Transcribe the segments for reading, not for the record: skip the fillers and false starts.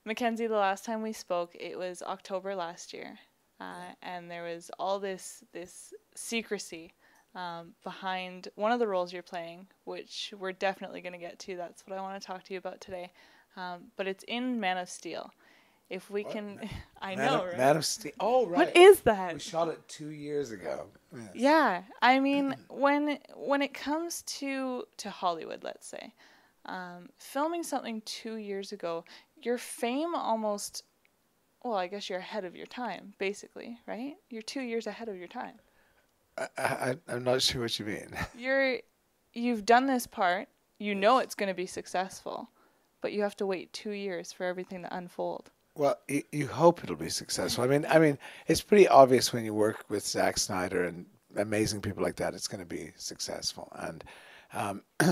Mackenzie, the last time we spoke, it was October last year, and there was all this secrecy behind one of the roles you're playing, which we're definitely going to get to. That's what I want to talk to you about today. But it's in Man of Steel. If we can, I know, right? Man of Steel. Oh, right. What is that? We shot it 2 years ago. Yes. Yeah, I mean, when it comes to Hollywood, let's say, filming something 2 years ago, your fame almost, well, I guess you're ahead of your time, basically, right? You're 2 years ahead of your time. I'm not sure what you mean. You've done this part, you know it's going to be successful, but you have to wait 2 years for everything to unfold. Well, you hope it'll be successful. I mean, it's pretty obvious when you work with Zack Snyder and amazing people like that, it's going to be successful. And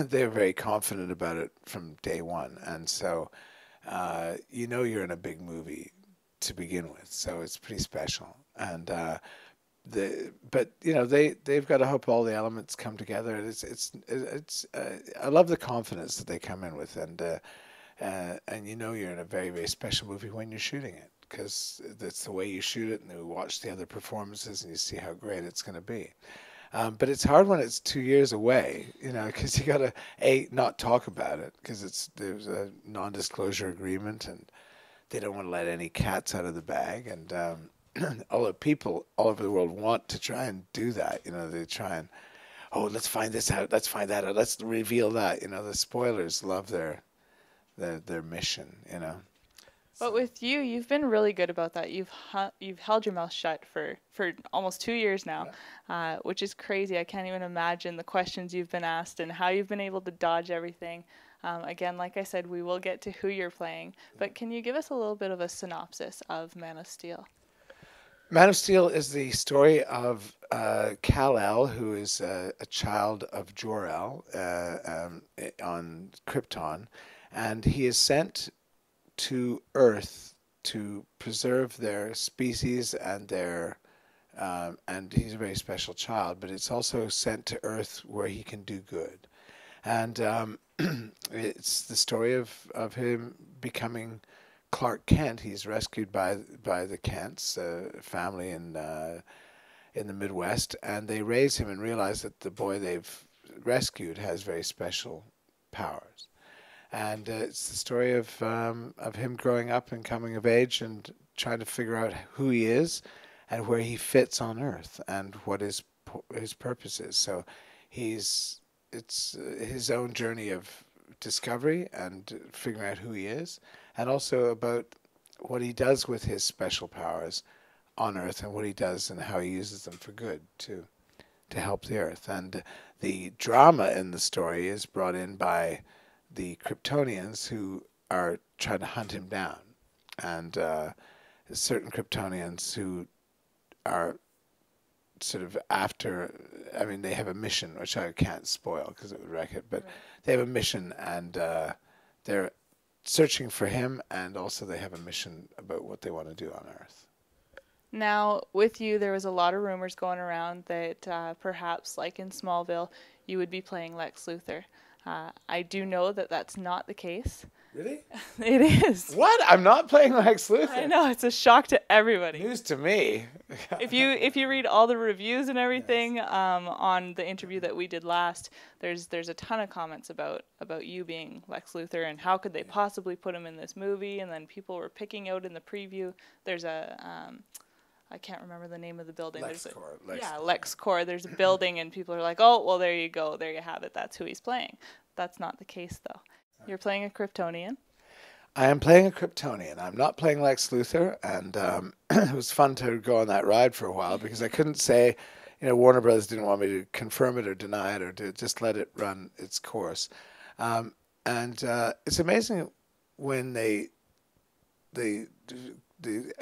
they're very confident about it from day one. And so, you know, you're in a big movie to begin with, so it's pretty special. And but you know, they've got to hope all the elements come together. I love the confidence that they come in with, and you know you're in a very, very special movie when you're shooting it, because that's the way you shoot it, and you watch the other performances and you see how great it's going to be. But it's hard when it's 2 years away, you know, because you got to not talk about it, because there's a non-disclosure agreement, and they don't want to let any cats out of the bag. And although people all over the world want to try and do that, you know, they try and, oh, let's find this out, let's find that out, let's reveal that. You know, the spoilers love their mission, you know. But with you, you've been really good about that. You've held your mouth shut for almost 2 years now, which is crazy. I can't even imagine the questions you've been asked and how you've been able to dodge everything. Again, like I said, we will get to who you're playing. But can you give us a little bit of a synopsis of Man of Steel? Man of Steel is the story of Kal-el, who is a child of Jor-el on Krypton, and he is sent to Earth to preserve their species and and he's a very special child, but it's also sent to Earth where he can do good. And it's the story of him becoming Clark Kent. He's rescued by the Kents, a family in the Midwest, and they raise him and realize that the boy they've rescued has very special powers. And it's the story of him growing up and coming of age and trying to figure out who he is and where he fits on Earth and what his purpose is. So it's his own journey of discovery and figuring out who he is, and also about what he does with his special powers on Earth and what he does and how he uses them for good to help the Earth. And the drama in the story is brought in by the Kryptonians who are trying to hunt him down, and certain Kryptonians who are sort of after, I mean, they have a mission, which I can't spoil because it would wreck it, but they have a mission, and they're searching for him, and also they have a mission about what they want to do on Earth. Now, with you, there was a lot of rumors going around that perhaps, like in Smallville, you would be playing Lex Luthor. I do know that that's not the case. Really? It is. What? I'm not playing Lex Luthor? I know, it's a shock to everybody. News to me. If you read all the reviews and everything, yes, on the interview that we did last, there's a ton of comments about you being Lex Luthor and how could they possibly put him in this movie, and then people were picking out in the preview. There's a I can't remember the name of the building. LexCorp. There's a building, and people are like, oh, well, there you go. There you have it. That's who he's playing. That's not the case, though. You're playing a Kryptonian. I am playing a Kryptonian. I'm not playing Lex Luthor, and it was fun to go on that ride for a while because I couldn't say, you know, Warner Brothers didn't want me to confirm it or deny it or to just let it run its course. And it's amazing when I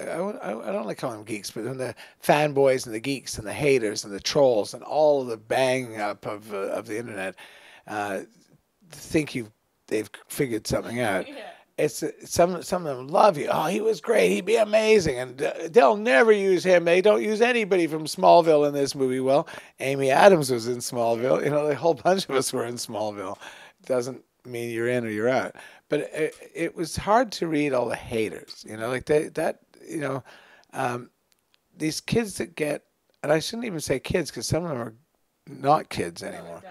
don't like calling them geeks, but when the fanboys and the geeks and the haters and the trolls and all the bang up of the internet think they've figured something out. Yeah. It's some of them love you. Oh, he was great. He'd be amazing, and they'll never use him. They don't use anybody from Smallville in this movie. Well, Amy Adams was in Smallville. You know, the whole bunch of us were in Smallville. Doesn't mean you're in or you're out. but it was hard to read all the haters. Like these kids that get, and I shouldn't even say kids because some of them are not kids anymore.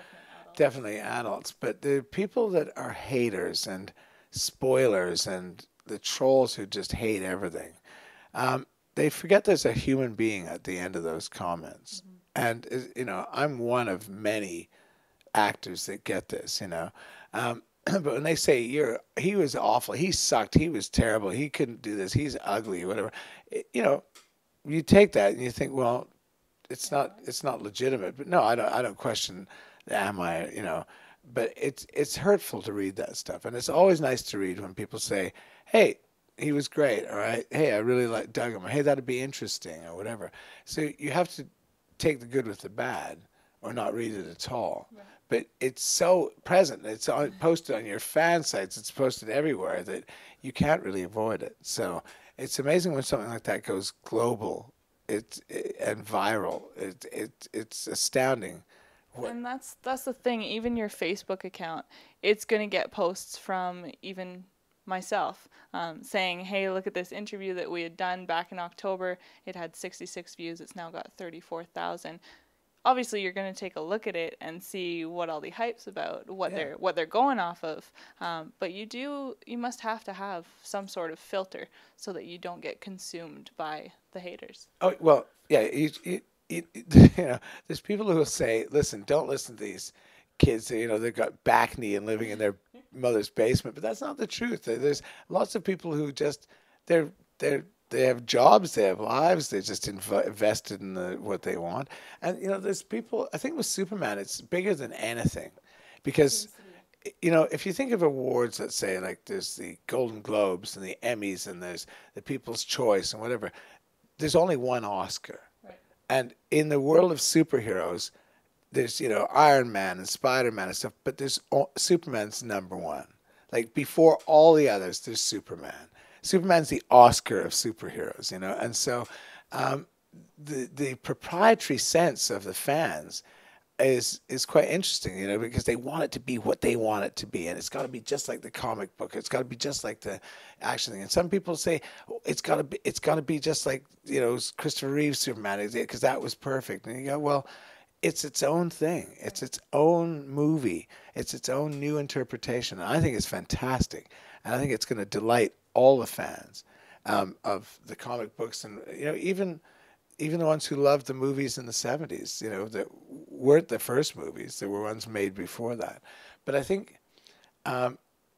Definitely adults. But the people that are haters and spoilers and the trolls who just hate everything, they forget there's a human being at the end of those comments. And, I'm one of many actors that get this, but when they say he was awful, he sucked, he was terrible, he couldn't do this, he's ugly, whatever, you take that and you think, well, it's not legitimate. But no, I don't question. Am I? But it's hurtful to read that stuff, and it's always nice to read when people say, "Hey, he was great," all right. "Hey, I really dug him," or, "Hey, that'd be interesting," or whatever. So you have to take the good with the bad, or not read it at all. Right. But it's so present. It's posted on your fan sites. It's posted everywhere that you can't really avoid it. So it's amazing when something like that goes global. And viral. It's astounding. And that's the thing. Even your Facebook account, it's going to get posts from even myself saying, "Hey, look at this interview that we had done back in October. It had 66 views. It's now got 34,000." Obviously, you're going to take a look at it and see what all the hype's about, what they're going off of. But you must have to have some sort of filter so that you don't get consumed by the haters. Oh well, yeah. There's people who will say, "Listen, don't listen to these kids. They've got back knee and living in their mother's basement." But that's not the truth. There's lots of people who just they have jobs, they have lives, they're just invested in what they want. And there's people. I think with Superman, it's bigger than anything, because if you think of awards, let's say like there's the Golden Globes and the Emmys and there's the People's Choice and whatever. There's only one Oscar. Right. And in the world of superheroes, there's Iron Man and Spider-Man and stuff, but Superman's number one. Like before all the others, there's Superman. Superman's the Oscar of superheroes, and so the proprietary sense of the fans is quite interesting, because they want it to be what they want it to be, and it's got to be just like the comic book. It's got to be just like the action thing. And some people say it's got to be just like Christopher Reeve's Superman, because that was perfect. And you go, well, it's its own thing. It's its own movie. It's its own new interpretation. And I think it's fantastic, and I think it's going to delight all the fans of the comic books, and even the ones who loved the movies in the 70s, that weren't the first movies. There were ones made before that. But I think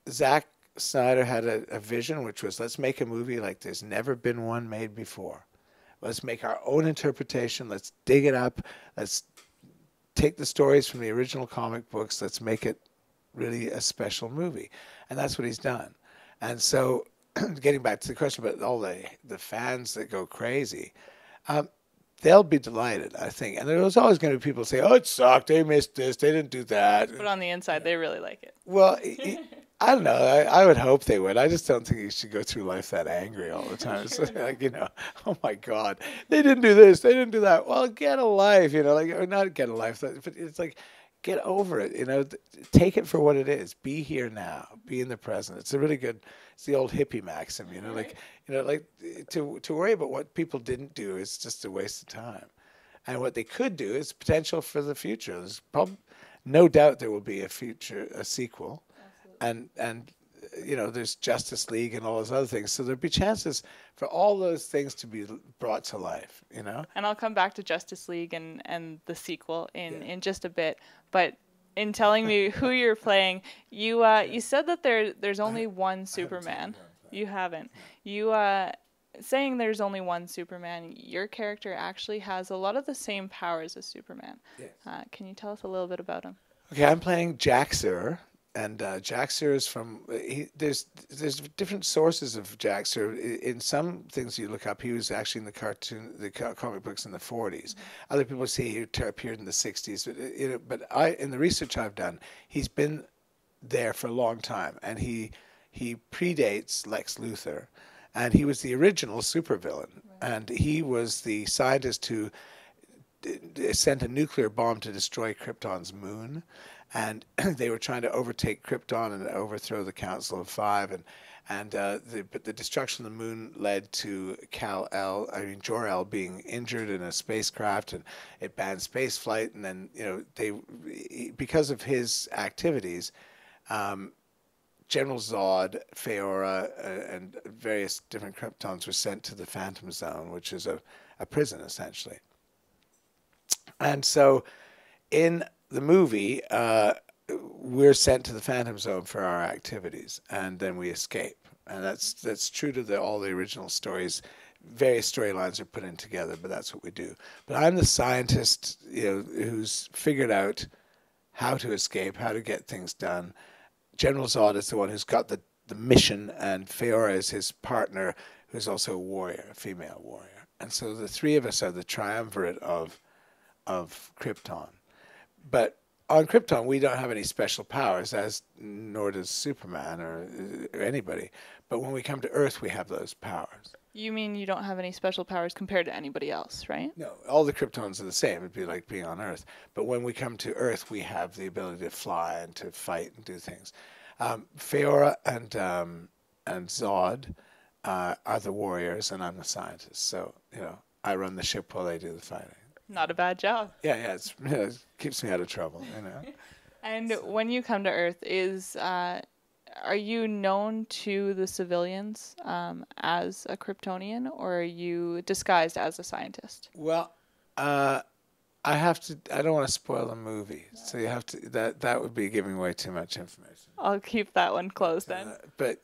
Zack Snyder had a vision, which was, let's make a movie like there's never been one made before. Let's make our own interpretation. Let's dig it up. Let's take the stories from the original comic books. Let's make it really a special movie. And that's what he's done. And so getting back to the question about all the fans that go crazy, they'll be delighted, I think. And there's always going to be people who say, "Oh, it sucked. They missed this. They didn't do that." But on the inside, they really like it. Well, I don't know. I would hope they would. I just don't think you should go through life that angry all the time. It's like, oh my God, they didn't do this. They didn't do that. Well, get a life, or not get a life. But it's like, get over it, take it for what it is. Be here now. Be in the present. It's a really good, it's the old hippie maxim, like to worry about what people didn't do is just a waste of time. And what they could do is potential for the future. There's no doubt there will be a sequel. Absolutely. And there's Justice League and all those other things. So there'd be chances for all those things to be brought to life, And I'll come back to Justice League and the sequel in just a bit. But in telling me who you're playing, you said that there's only one Superman. You haven't. You saying there's only one Superman. Your character actually has a lot of the same powers as Superman. Yes. Can you tell us a little bit about him? Okay, I'm playing Jax-Ur. And Jax-Ur is from. There's different sources of Jax-Ur. In some things you look up, he was actually in the comic books in the 40s. Mm-hmm. Other people say he appeared in the 60s. But in the research I've done, he's been there for a long time, and he predates Lex Luthor, and he was the original supervillain, and he was the scientist who sent a nuclear bomb to destroy Krypton's moon. and they were trying to overtake Krypton and overthrow the Council of Five, but the destruction of the moon led to jor-el being injured in a spacecraft, and it banned space flight. And then because of his activities, General Zod, Feora, and various different Kryptons were sent to the Phantom Zone, which is a prison essentially. And so, in the movie, we're sent to the Phantom Zone for our activities, and then we escape. And that's true to all the original stories. Various storylines are put in together, but that's what we do. But I'm the scientist, who's figured out how to escape, how to get things done. General Zod is the one who's got the mission, and Feora is his partner, who's also a warrior, a female warrior. And so the three of us are the triumvirate of Krypton. But on Krypton, we don't have any special powers, nor does Superman or anybody. But when we come to Earth, we have those powers. You mean you don't have any special powers compared to anybody else, right? No, all the Kryptons are the same. It'd be like being on Earth. But when we come to Earth, we have the ability to fly and to fight and do things. Feora and Zod are the warriors, and I'm the scientist. So, I run the ship while they do the fighting. Not a bad job. Yeah, it keeps me out of trouble, And when you come to Earth, are you known to the civilians as a Kryptonian, or are you disguised as a scientist? Well, I don't want to spoil the movie, so you have to. That would be giving away too much information. I'll keep that one closed then. But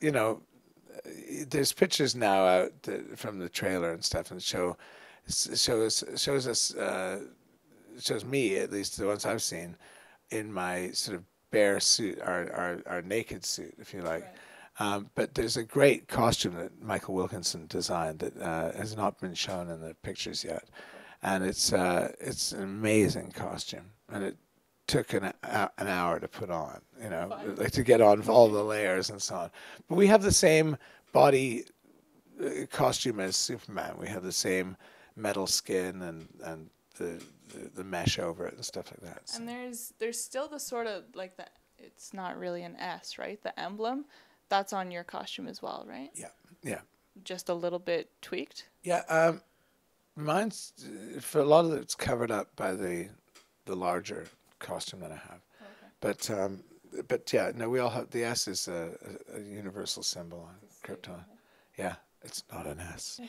there's pictures now out from the trailer and stuff, and shows me, at least the ones I've seen, in my sort of bare suit, our naked suit, if you like. Right. But there's a great costume that Michael Wilkinson designed that has not been shown in the pictures yet, and it's an amazing costume, and it took an hour to put on, like to get on all the layers and so on. But we have the same body costume as Superman. We have the same metal skin and the mesh over it and stuff like that. So. And there's still the sort of like it's not really an S, right? The emblem, that's on your costume as well, right? Yeah. Just a little bit tweaked? Yeah, mine's, for a lot of it's covered up by the larger costume that I have. Okay. But yeah, no, we all have, the S is a universal symbol on Krypton. Yeah, it's not an S.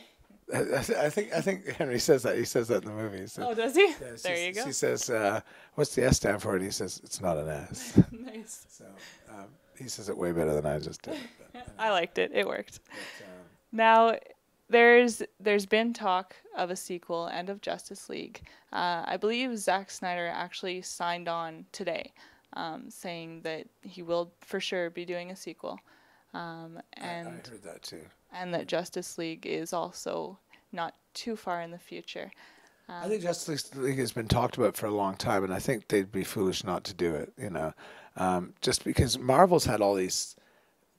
I think Henry says that. He says that in the movie. Oh, does he? Yeah, there you go. He says, "What's the S stand for?" And he says, "It's not an S." Nice. So he says it way better than I just did. But, I liked it. It worked. Now, there's been talk of a sequel and of Justice League. I believe Zack Snyder actually signed on today, saying that he will for sure be doing a sequel. And I heard that too. And that Justice League is also not too far in the future. I think Justice League has been talked about for a long time, and I think they'd be foolish not to do it, just because Marvel's had all these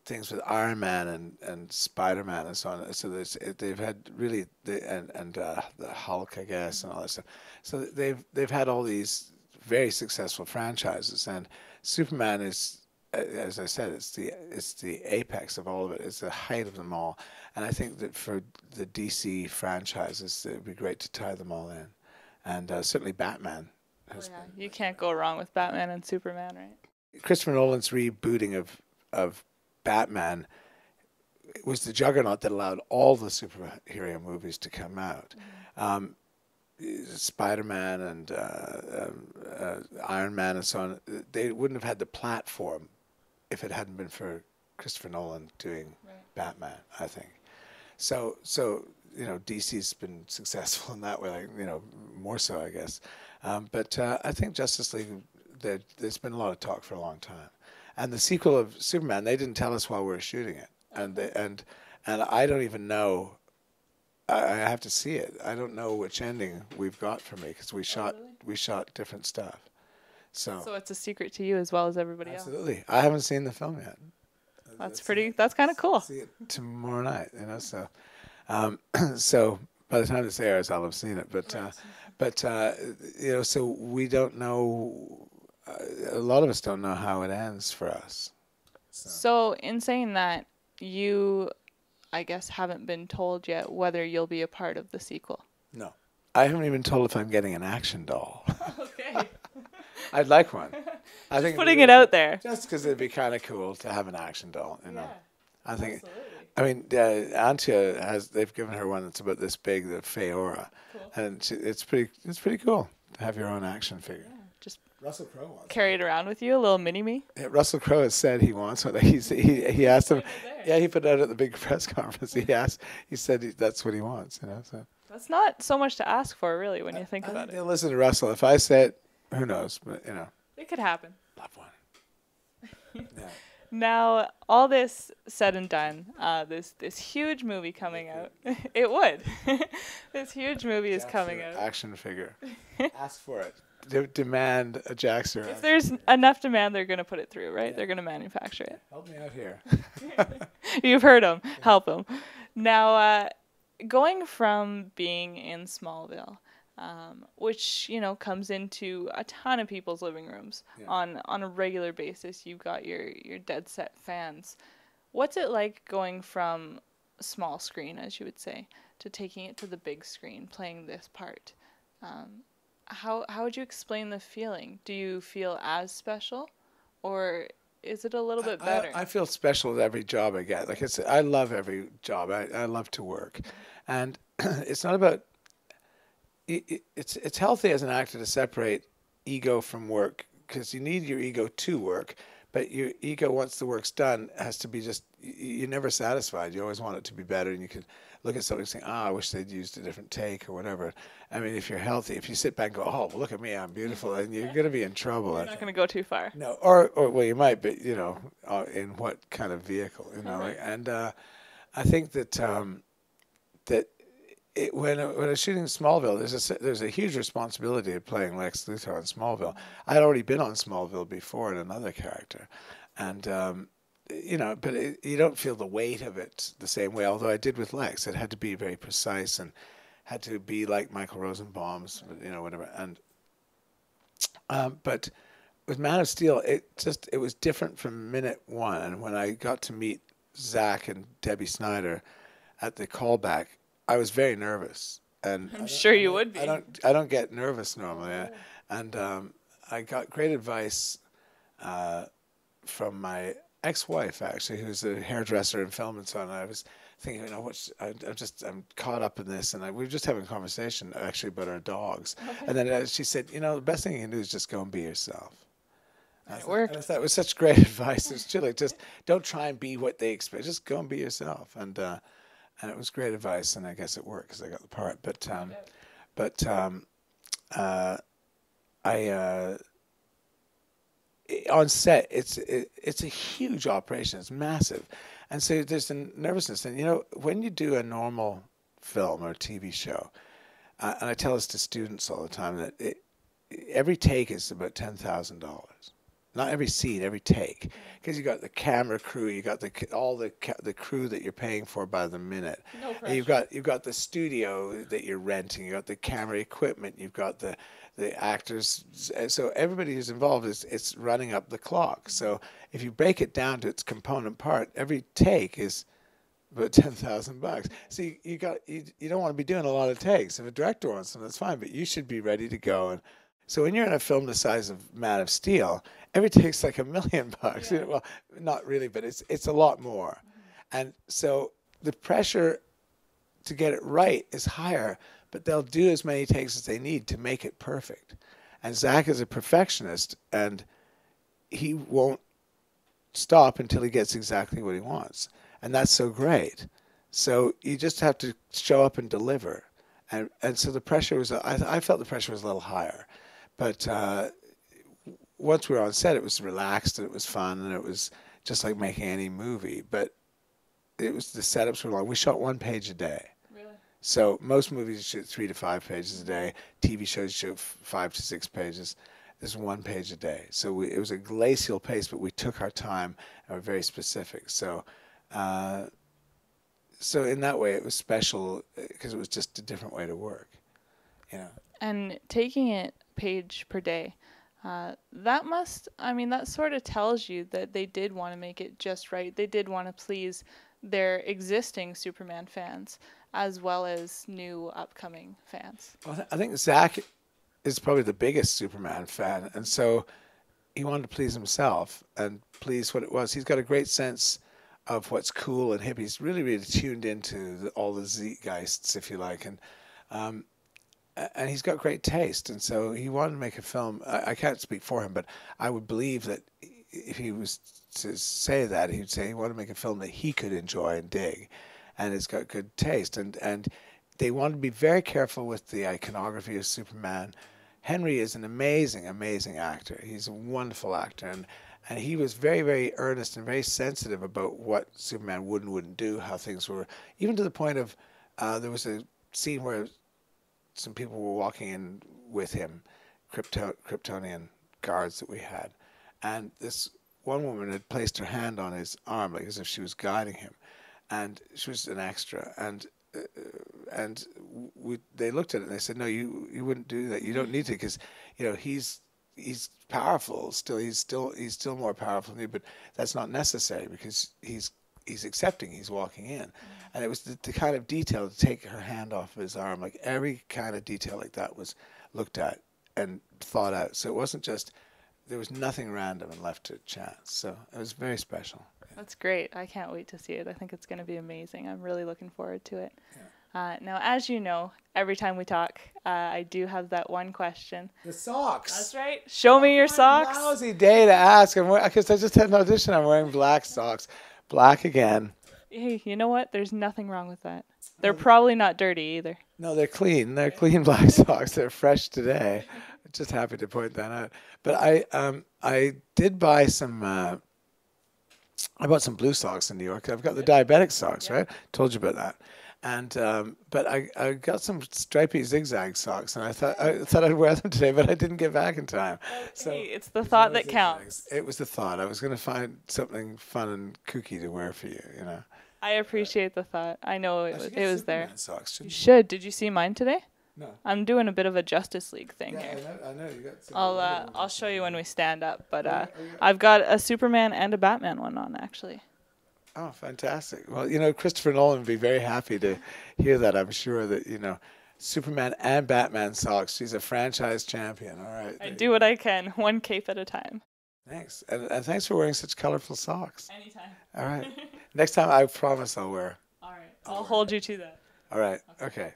things with Iron Man and Spider-Man and so on. So they've had really, the Hulk, I guess, and all that stuff. So they've had all these very successful franchises, and Superman is, as I said, it's the apex of all of it. It's the height of them all. And I think that for the DC franchises, it would be great to tie them all in. And certainly Batman has been. You can't go wrong with Batman and Superman, right? Christopher Nolan's rebooting of Batman was the juggernaut that allowed all the superhero movies to come out. Mm-hmm. Spider-Man and Iron Man and so on, they wouldn't have had the platform if it hadn't been for Christopher Nolan doing Batman, I think. So DC's been successful in that way, more so, I guess. But I think Justice League, there's been a lot of talk for a long time. And the sequel of Superman, they didn't tell us while we were shooting it. And I don't even know. I have to see it. I don't know which ending we've got for me because we shot different stuff. So it's a secret to you as well as everybody else. Absolutely. I haven't seen the film yet. That's kind of cool. See it tomorrow night, so so by the time this airs I'll have seen it, so we don't know a lot of us don't know how it ends for us. So in saying that, you, I guess, haven't been told yet whether you'll be a part of the sequel. No. I haven't even told if I'm getting an action doll. Okay. I'd like one. I Just think putting it out there. Just because it'd be kind of cool to have an action doll, you know. Yeah, I think. absolutely. I mean, Antia they've given her one that's about this big, the Feora, Cool. and it's pretty cool to have your own action figure. Yeah, just Russell Crowe wants carry it around with you, a little mini-me. Yeah, Russell Crowe has said he wants one. He asked him. Yeah, he put it out at the big press conference. He said that's what he wants. You know, so That's not so much to ask for, really, when you think about it. They'll listen to Russell. If I say it, who knows? But you know, It could happen. love one. Yeah. Now, all this said and done, this huge movie coming out. It would. This huge movie is coming out. Action figure. Ask for it. Demand a Jax-Ur. If there's enough demand, they're going to put it through, right? Yeah. They're going to manufacture it. Help me out here. You've heard them. Help them. Now, going from being in Smallville, which, you know, comes into a ton of people's living rooms on a regular basis. You've got your dead set fans. What's it like going from small screen, as you would say, to taking it to the big screen, playing this part? How would you explain the feeling? Do you feel as special, or is it a little bit better? I feel special with every job I get. Like I love every job. I love to work, and it's not about. It's healthy as an actor to separate ego from work, because you need your ego to work, but your ego, once the work's done, has to be just, you're never satisfied. You always want it to be better, and you can look at something and say, I wish they'd used a different take or whatever. I mean, if you're healthy, if you sit back and go, oh, well, look at me, I'm beautiful, and you're going to be in trouble. You're not going to go too far. No, or well, you might, but, you know, in what kind of vehicle, you know. Right. And I think that when I was shooting Smallville, there's a huge responsibility of playing Lex Luthor on Smallville. I had already been on Smallville before in another character, and you know, but you don't feel the weight of it the same way. Although I did with Lex, it had to be very precise and had to be like Michael Rosenbaum's, you know, whatever. And but with Man of Steel, it was different from minute one. And when I got to meet Zach and Debbie Snyder at the callback, I was very nervous, and I'm sure you would be. I don't get nervous normally, and I got great advice from my ex-wife, actually, who's a hairdresser in film and so on. And I was thinking, you know, I'm caught up in this, and we were just having a conversation actually about our dogs, and then she said, you know, the best thing you can do is just go and be yourself. It worked. I thought it was such great advice. It's true, like, just don't try and be what they expect. Just go and be yourself, and it was great advice, and I guess it worked because I got the part. On set, it's a huge operation. It's massive, and so there's a nervousness. And you know, when you do a normal film or TV show, and I tell this to students all the time, that every take is about $10,000. Not every scene, every take, because you got the camera crew, you got all the crew that you're paying for by the minute. No pressure. And you've got the studio that you're renting, you got the camera equipment, you've got the actors. So everybody who's involved it's running up the clock. So if you break it down to its component part, every take is about $10,000. So you don't want to be doing a lot of takes. If a director wants them, that's fine, but you should be ready to go. And so when you're in a film the size of Man of Steel, every take's like $1 million. Yeah. You know, well, not really, but it's a lot more. Mm-hmm. And so the pressure to get it right is higher, but they'll do as many takes as they need to make it perfect. And Zach is a perfectionist, and he won't stop until he gets exactly what he wants. And that's so great. So you just have to show up and deliver. And so the pressure was, I felt the pressure was a little higher. But once we were on set, it was relaxed and it was fun and it was just like making any movie. But the setups were long. We shot 1 page a day. Really? So most movies shoot 3 to 5 pages a day. TV shows shoot 5 to 6 pages. This is 1 page a day. So it was a glacial pace, but we took our time and were very specific. So in that way, it was special because it was just a different way to work. You know. And taking it page per day, That sort of tells you that they did want to make it just right. They did want to please their existing Superman fans as well as new upcoming fans. Well, I think Zach is probably the biggest Superman fan, and so he wanted to please himself and please what it was. He's got a great sense of what's cool and hip. He's really, really tuned into all the zeitgeists, if you like, and he's got great taste. And so he wanted to make a film. I can't speak for him, but I would believe that if he was to say that, he'd say he wanted to make a film that he could enjoy and dig, and it's got good taste. And they wanted to be very careful with the iconography of Superman. Henry is an amazing, amazing actor. He's a wonderful actor, and he was very, very earnest and very sensitive about what Superman would and wouldn't do, how things were, even to the point of there was a scene where some people were walking in with him, Kryptonian guards that we had, and this one woman had placed her hand on his arm, like as if she was guiding him, and she was an extra, and they looked at it and they said, no, you wouldn't do that. You don't need to, because he's powerful still. He's still more powerful than you, but that's not necessary because he's accepting. He's walking in, and it was the kind of detail to take her hand off of his arm. Like every kind of detail like that was looked at and thought out. So it wasn't just there was nothing random and left to chance. So it was very special. That's great. I can't wait to see it. I think it's going to be amazing. I'm really looking forward to it. Yeah. Now, as you know, every time we talk, I do have that one question. The socks. That's right. Show me your socks. Lousy day to ask. Because I just had an audition. I'm wearing black socks. Black again. Hey, you know what? There's nothing wrong with that. They're probably not dirty either. No, they're clean. They're clean black socks. They're fresh today. I'm just happy to point that out. But I did buy some... I bought some blue socks in New York. I've got the diabetic socks, right? Told you about that. And but I got some stripy zigzag socks, and I thought I'd wear them today, but I didn't get back in time. So hey, it's the thought that counts. It was the thought. I was going to find something fun and kooky to wear for you. I appreciate the thought. I know it was there. Socks, you should. Did you see mine today? No. I'm doing a bit of a Justice League thing here. I know you got some. I'll show you when we stand up. But I've got a Superman and a Batman one on actually. Oh, fantastic! Well, Christopher Nolan would be very happy to hear that. I'm sure that Superman and Batman socks. She's a franchise champion. All right. I do what I can, one cape at a time. Thanks, and thanks for wearing such colorful socks. Anytime. All right. Next time, I promise I'll wear. All right. I'll hold you to that. All right. Okay.